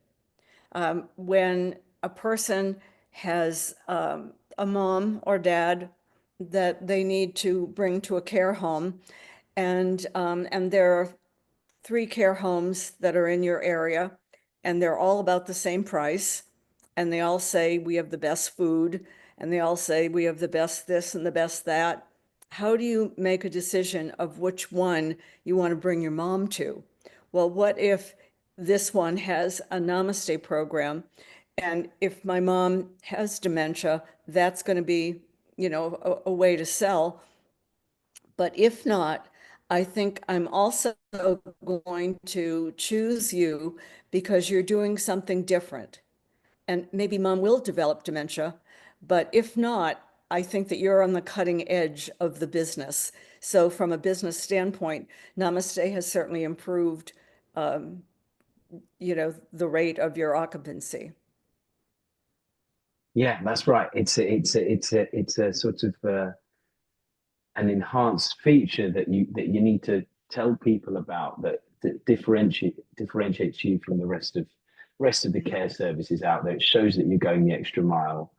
[SPEAKER 2] When a person has a mom or dad that they need to bring to a care home, and there are 3 care homes that are in your area, and they're all about the same price, and they all say we have the best food, and they all say we have the best this and the best that. How do you make a decision of which one you want to bring your mom to? Well, what if this one has a Namaste program, and if my mom has dementia, that's going to be, you know, a way to sell. But if not, I think I'm also going to choose you because you're doing something different. And maybe mom will develop dementia, but if not, I think that you're on the cutting edge of the business. So from a business standpoint, Namaste has certainly improved, you know, the rate of your occupancy.
[SPEAKER 3] yeah, that's right. It's a sort of an enhanced feature that you need to tell people about, that differentiates you from the rest of the care services out there. It shows that you're going the extra mile.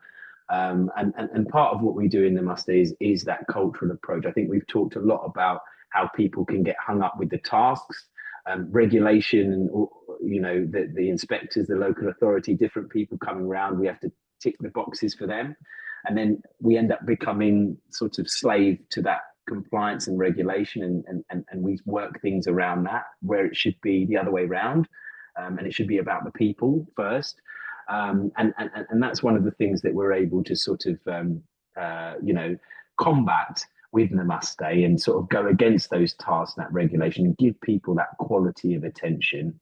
[SPEAKER 3] And part of what we do in Namaste is that cultural approach. I think we've talked a lot about how people can get hung up with the tasks, regulation, and you know the inspectors, the local authority, different people coming around. We have to tick the boxes for them, and then we end up becoming sort of slave to that compliance and regulation, and we work things around that where it should be the other way around, and it should be about the people first. And that's one of the things that we're able to sort of, combat with Namaste and sort of go against those tasks and that regulation and give people that quality of attention.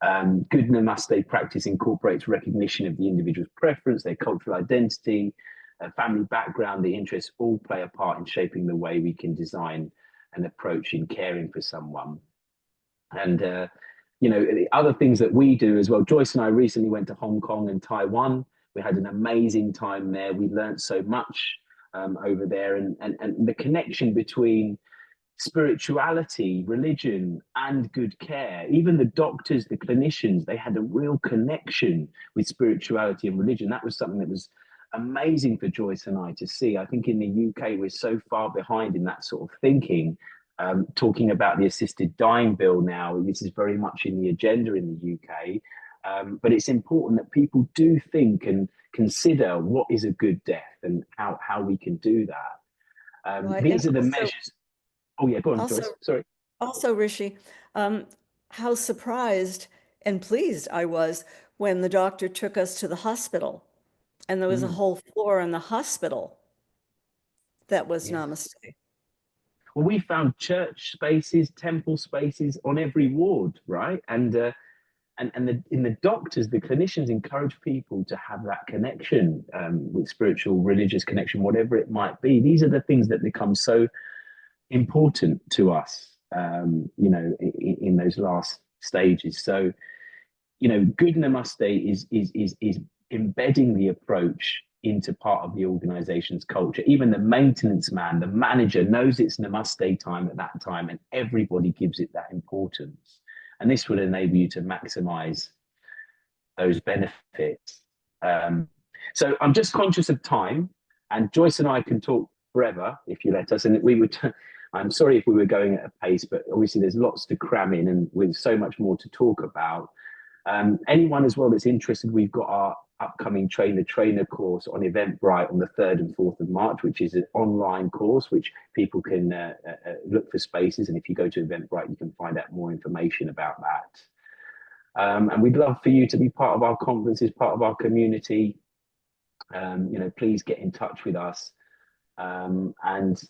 [SPEAKER 3] Good Namaste practice incorporates recognition of the individual's preference, their cultural identity, family background, the interests all play a part in shaping the way we can design an approach in caring for someone. And, the other things that we do as well, Joyce and I recently went to Hong Kong and Taiwan. We had an amazing time there. We learned so much over there, and the connection between spirituality, religion, and good care. Even the doctors, the clinicians, they had a real connection with spirituality and religion. That was something that was amazing for Joyce and I to see. I think in the UK, we're so far behind in that sort of thinking. Talking about the assisted dying bill now, this is very much in the agenda in the UK. But it's important that people do think and consider what is a good death and how we can do that.
[SPEAKER 2] Right.
[SPEAKER 3] These
[SPEAKER 2] And
[SPEAKER 3] are the
[SPEAKER 2] also-
[SPEAKER 3] measures. Oh yeah, go on,
[SPEAKER 2] Also-
[SPEAKER 3] Joyce. Sorry.
[SPEAKER 2] Also, Rishi, how surprised and pleased I was when the doctor took us to the hospital and there was a whole floor in the hospital that was
[SPEAKER 3] Yes.
[SPEAKER 2] Namaste.
[SPEAKER 3] Well, we found church spaces, temple spaces on every ward, right? And the doctors, the clinicians encourage people to have that connection with spiritual, religious connection, whatever it might be. These are the things that become so important to us, in those last stages. So, good Namaste is embedding the approach into part of the organization's culture. Even the maintenance man, the manager knows it's Namaste time at that time, and everybody gives it that importance. And this will enable you to maximize those benefits. So I'm just conscious of time, and Joyce and I can talk forever if you let us. And we would, I'm sorry if we were going at a pace, but obviously there's lots to cram in and with so much more to talk about. Anyone as well that's interested, we've got our upcoming trainer course on Eventbrite on the 3rd and 4th of March, which is an online course which people can look for spaces. And if you go to Eventbrite, you can find out more information about that. And we'd love for you to be part of our conferences, part of our community. Please get in touch with us. And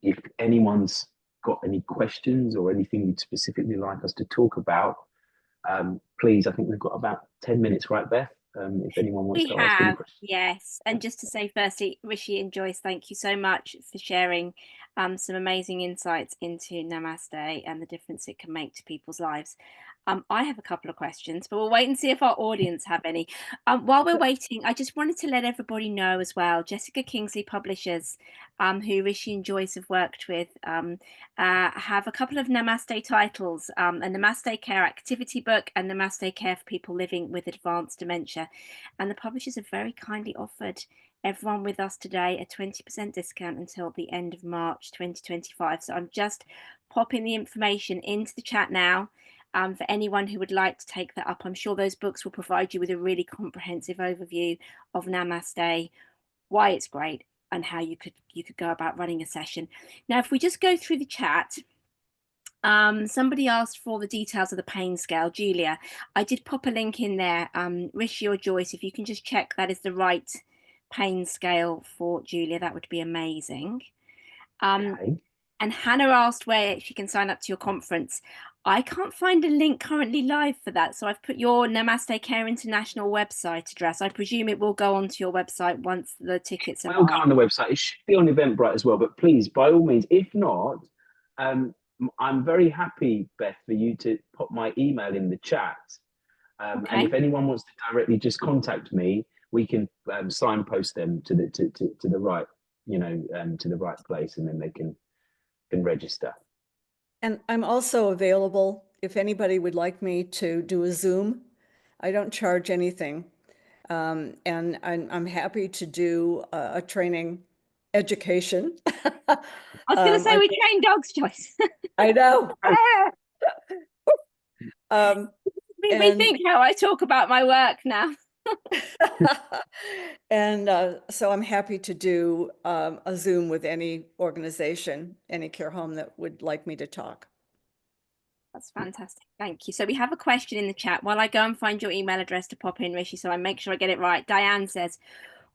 [SPEAKER 3] if anyone's got any questions or anything you'd specifically like us to talk about, please, I think we've got about 10 minutes, right, Beth? If anyone wants to ask any questions.
[SPEAKER 1] Yes. And just to say firstly, Rishi and Joyce, thank you so much for sharing some amazing insights into Namaste and the difference it can make to people's lives. I have a couple of questions, but we'll wait and see if our audience have any. While we're waiting, I just wanted to let everybody know as well, Jessica Kingsley Publishers, who Rishi and Joyce have worked with, have a couple of Namaste titles, a Namaste Care activity book and Namaste Care for people living with advanced dementia. And the publishers have very kindly offered everyone with us today a 20% discount until the end of March 2025. So I'm just popping the information into the chat now. For anyone who would like to take that up. I'm sure those books will provide you with a really comprehensive overview of Namaste, why it's great, and how you could go about running a session. Now, if we just go through the chat, somebody asked for the details of the pain scale. Julia, I did pop a link in there. Rishi or Joyce, if you can just check that is the right pain scale for Julia, that would be amazing.
[SPEAKER 3] Okay.
[SPEAKER 1] And Hannah asked where she can sign up to your conference. I can't find a link currently live for that. So I've put your Namaste Care International website address. I presume it will go onto your website once the tickets are
[SPEAKER 3] We'll go on the website. It should be on Eventbrite as well, but please, by all means, if not, I'm very happy, Beth, for you to put my email in the chat.
[SPEAKER 1] Okay.
[SPEAKER 3] And if anyone wants to directly just contact me, we can signpost them to the right, to the right place, and then they can register.
[SPEAKER 2] And I'm also available if anybody would like me to do a Zoom. I don't charge anything. And I'm happy to do a training education.
[SPEAKER 1] I was going to say we train dogs, Joyce.
[SPEAKER 2] I know.
[SPEAKER 1] Rethink how I talk about my work now.
[SPEAKER 2] And so I'm happy to do a Zoom with any organization, any care home that would like me to talk.
[SPEAKER 1] That's fantastic. Thank you. So we have a question in the chat. While I go and find your email address to pop in, Rishi, so I make sure I get it right. Diane says,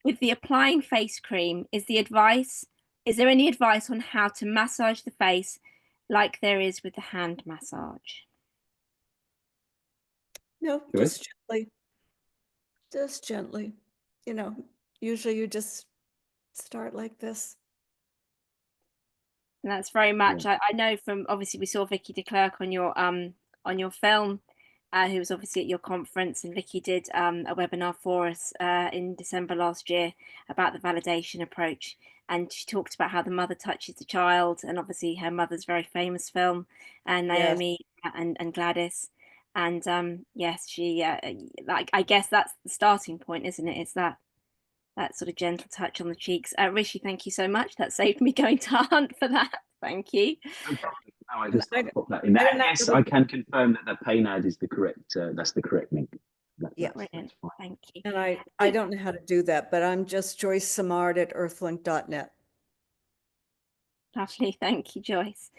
[SPEAKER 1] with the applying face cream, is there any advice on how to massage the face like there is with the hand massage?
[SPEAKER 2] No,
[SPEAKER 3] Joyce?
[SPEAKER 2] just gently, you know, usually you just start like this.
[SPEAKER 1] And that's very much, I know from, obviously we saw Vicky de Klerk on your film, who was obviously at your conference, and Vicky did a webinar for us in December last year about the validation approach, and she talked about how the mother touches the child, and obviously her mother's very famous film, Naomi and Gladys, and yes, she like, I guess that's the starting point, isn't it? It's that sort of gentle touch on the cheeks. Rishi, thank you so much. That saved me going to hunt for that. Thank you.
[SPEAKER 3] No problem. No, I just put that in there. And yes, I can confirm that the pain ad is the correct. That's the correct link.
[SPEAKER 2] Yeah.
[SPEAKER 1] Brilliant.
[SPEAKER 3] Fine.
[SPEAKER 1] Thank you.
[SPEAKER 2] And I don't know how to do that, but I'm just Joyce Simard at earthlink.net.
[SPEAKER 1] Lovely. Thank you, Joyce.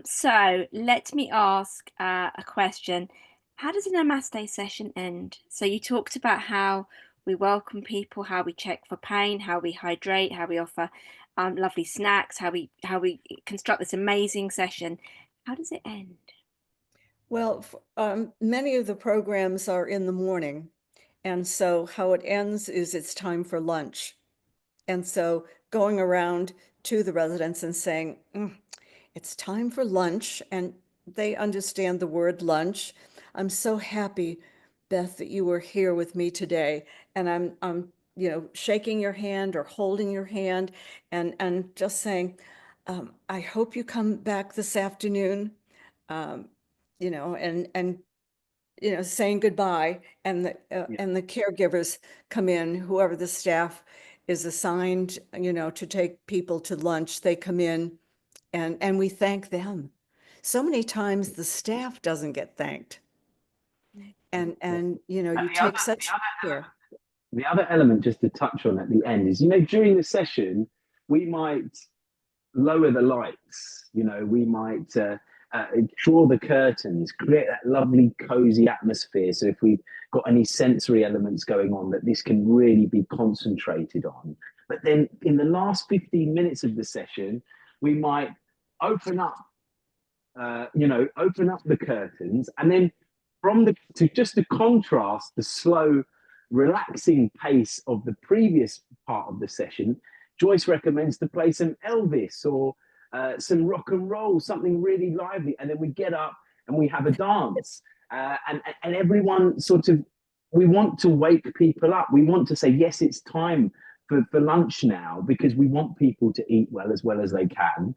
[SPEAKER 1] So let me ask a question. How does a Namaste session end? So you talked about how we welcome people, how we check for pain, how we hydrate, how we offer lovely snacks, how we construct this amazing session. How does it end?
[SPEAKER 2] Well, many of the programs are in the morning. And so how it ends is it's time for lunch. And so going around to the residents and saying, it's time for lunch, and they understand the word lunch. I'm so happy, Beth, that you were here with me today. And I'm shaking your hand or holding your hand and just saying, I hope you come back this afternoon, and saying goodbye, and the caregivers come in, whoever the staff is assigned, to take people to lunch, they come in and we thank them. So many times the staff doesn't get thanked. And you take such care.
[SPEAKER 3] The other element, just to touch on at the end, is, during the session, we might lower the lights, we might draw the curtains, create that lovely cozy atmosphere. So if we've got any sensory elements going on, that this can really be concentrated on. But then in the last 15 minutes of the session, we might open up the curtains, and then to contrast the slow, relaxing pace of the previous part of the session, Joyce recommends to play some Elvis or some rock and roll, something really lively, and then we get up and we have a dance, and everyone we want to wake people up. We want to say, yes, it's time for lunch now, because we want people to eat well as they can.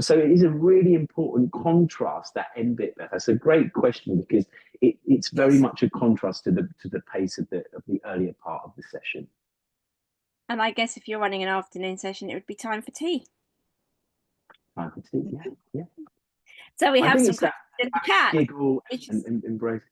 [SPEAKER 3] So it is a really important contrast, that end bit, Beth. That's a great question, because it's very much a contrast to the pace of the earlier part of the session.
[SPEAKER 1] And I guess if you're running an afternoon session, it would be time for tea.
[SPEAKER 3] Time for tea, yeah.
[SPEAKER 1] So we have some
[SPEAKER 3] questions
[SPEAKER 1] in the chat,
[SPEAKER 3] giggle and embrace.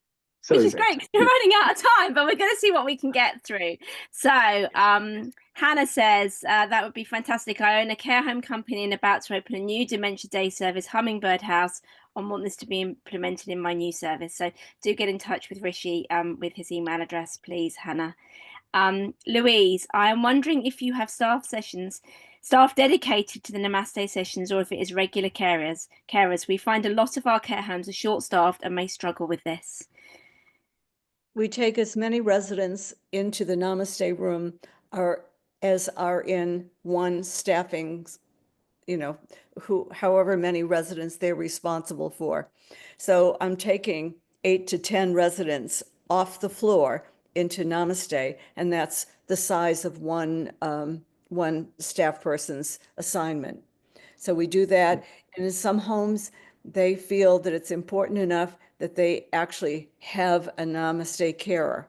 [SPEAKER 1] Which is great, because we're running out of time, but we're going to see what we can get through. So Hannah says, that would be fantastic. I own a care home company and about to open a new dementia day service, Hummingbird House. I want this to be implemented in my new service. So do get in touch with Rishi with his email address, please, Hannah. Louise, I am wondering if you have staff dedicated to the Namaste sessions, or if it is regular carers. We find a lot of our care homes are short-staffed and may struggle with this.
[SPEAKER 2] We take as many residents into the Namaste room as are in one staffing, however many residents they're responsible for. So I'm taking 8 to 10 residents off the floor into Namaste, and that's the size of one staff person's assignment. So we do that, and in some homes, they feel that it's important enough that they actually have a Namaste carer,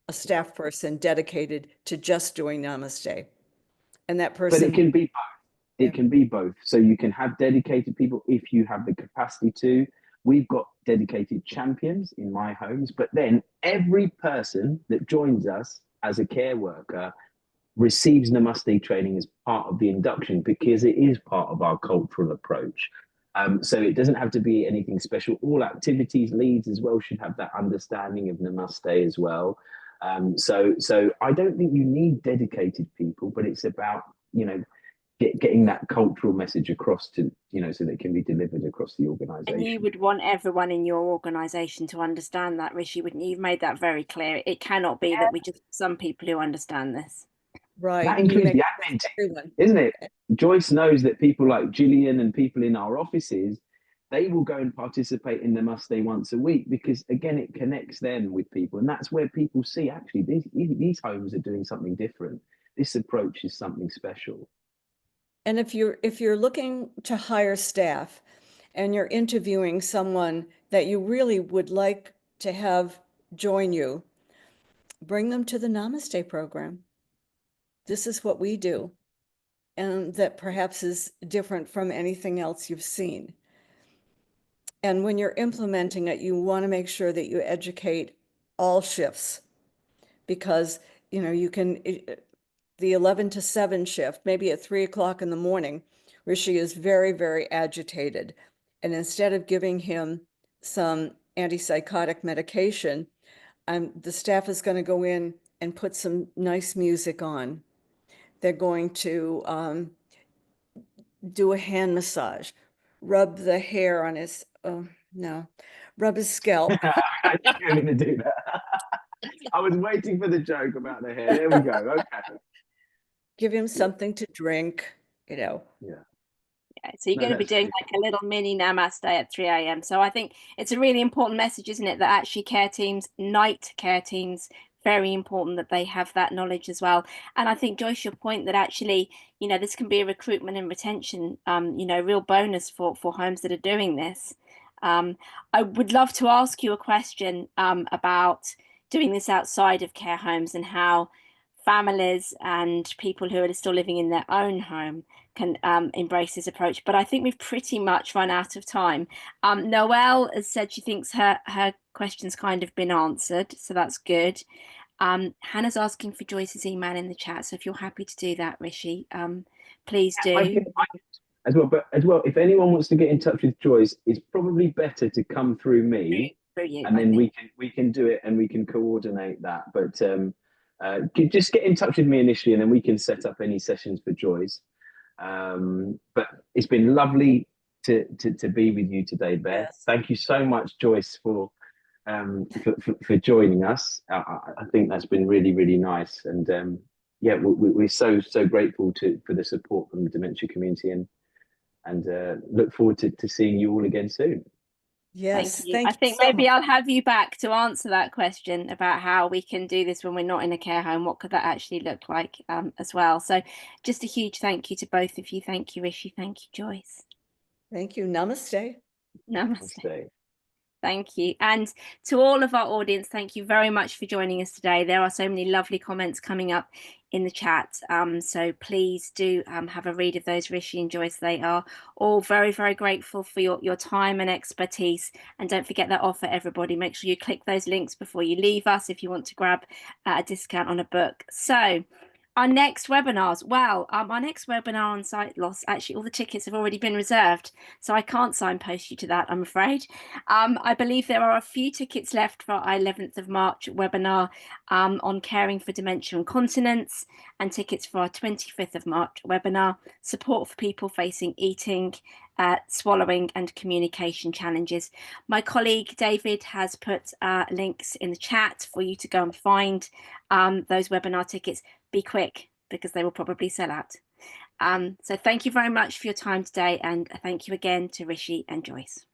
[SPEAKER 2] a staff person dedicated to just doing Namaste. And that person—
[SPEAKER 3] But it can be both. It can be both. So you can have dedicated people if you have the capacity to. We've got dedicated champions in my homes, but then every person that joins us as a care worker receives Namaste training as part of the induction, because it is part of our cultural approach. So it doesn't have to be anything special. All activities leads as well should have that understanding of Namaste as well. So I don't think you need dedicated people, but it's about, you know, getting that cultural message across to, you know, so that it can be delivered across the organization.
[SPEAKER 1] And you would want everyone in your organization to understand that, Rishi, wouldn't you? You've made that very clear. It cannot be that we just have some people who understand this.
[SPEAKER 2] Right.
[SPEAKER 3] That includes the admin team, isn't it? Joyce knows that people like Gillian and people in our offices, they will go and participate in Namaste once a week because, again, it connects them with people. And that's where people see, actually, these homes are doing something different. This approach is something special.
[SPEAKER 2] And if you're looking to hire staff and you're interviewing someone that you really would like to have join you, bring them to the Namaste program. This is what we do, and that perhaps is different from anything else you've seen. And when you're implementing it, you want to make sure that you educate all shifts, because, you know, you can, the 11 to 7 shift, maybe at 3 o'clock in the morning, Rishi is very, very agitated. And instead of giving him some antipsychotic medication, the staff is going to go in and put some nice music on. They're going to do a hand massage, rub the hair on his, oh no, rub his scalp.
[SPEAKER 3] I knew you were going to do that. I was waiting for the joke about the hair. There we go. Okay.
[SPEAKER 2] Give him something to drink, you know.
[SPEAKER 3] Yeah.
[SPEAKER 1] Yeah, so you're going to be doing like a little mini Namaste at 3 a.m. So I think it's a really important message, isn't it? That actually care teams, night care teams, very important that they have that knowledge as well. And I think, Joyce, your point that actually, you know, this can be a recruitment and retention, you know, real bonus for homes that are doing this. I would love to ask you a question about doing this outside of care homes and how families and people who are still living in their own home can embrace this approach. But I think we've pretty much run out of time. Noelle has said she thinks her question's kind of been answered, so that's good. Hannah's asking for Joyce's email in the chat, so if you're happy to do that, Rishi, please do.
[SPEAKER 3] As well, if anyone wants to get in touch with Joyce, it's probably better to come through me, and then we can do it and we can coordinate that. But just get in touch with me initially, and then we can set up any sessions for Joyce. But it's been lovely to be with you today, Beth. Yes. Thank you so much, Joyce, for joining us. I think that's been really, really nice, and yeah, we're so grateful for the support from the dementia community, and look forward to seeing you all again soon.
[SPEAKER 2] Yes,
[SPEAKER 1] thank you. I think maybe I'll have you back to answer that question about how we can do this when we're not in a care home. What could that actually look like as well? So just a huge thank you to both of you. Thank you, Rishi. Thank you, Joyce.
[SPEAKER 2] Thank you. Namaste.
[SPEAKER 1] Namaste. Thank you. And to all of our audience, thank you very much for joining us today. There are so many lovely comments coming up in the chat. So please do have a read of those, Rishi and Joyce. They are all very, very grateful for your time and expertise. And don't forget that offer, everybody. Make sure you click those links before you leave us if you want to grab a discount on a book. So our next webinars, well, our next webinar on sight loss, actually all the tickets have already been reserved, so I can't signpost you to that, I'm afraid. I believe there are a few tickets left for our 11th of March webinar on caring for dementia and continence, and tickets for our 25th of March webinar, support for people facing eating, swallowing and communication challenges. My colleague David has put links in the chat for you to go and find those webinar tickets. Be quick, because they will probably sell out. So thank you very much for your time today, and thank you again to Rishi and Joyce.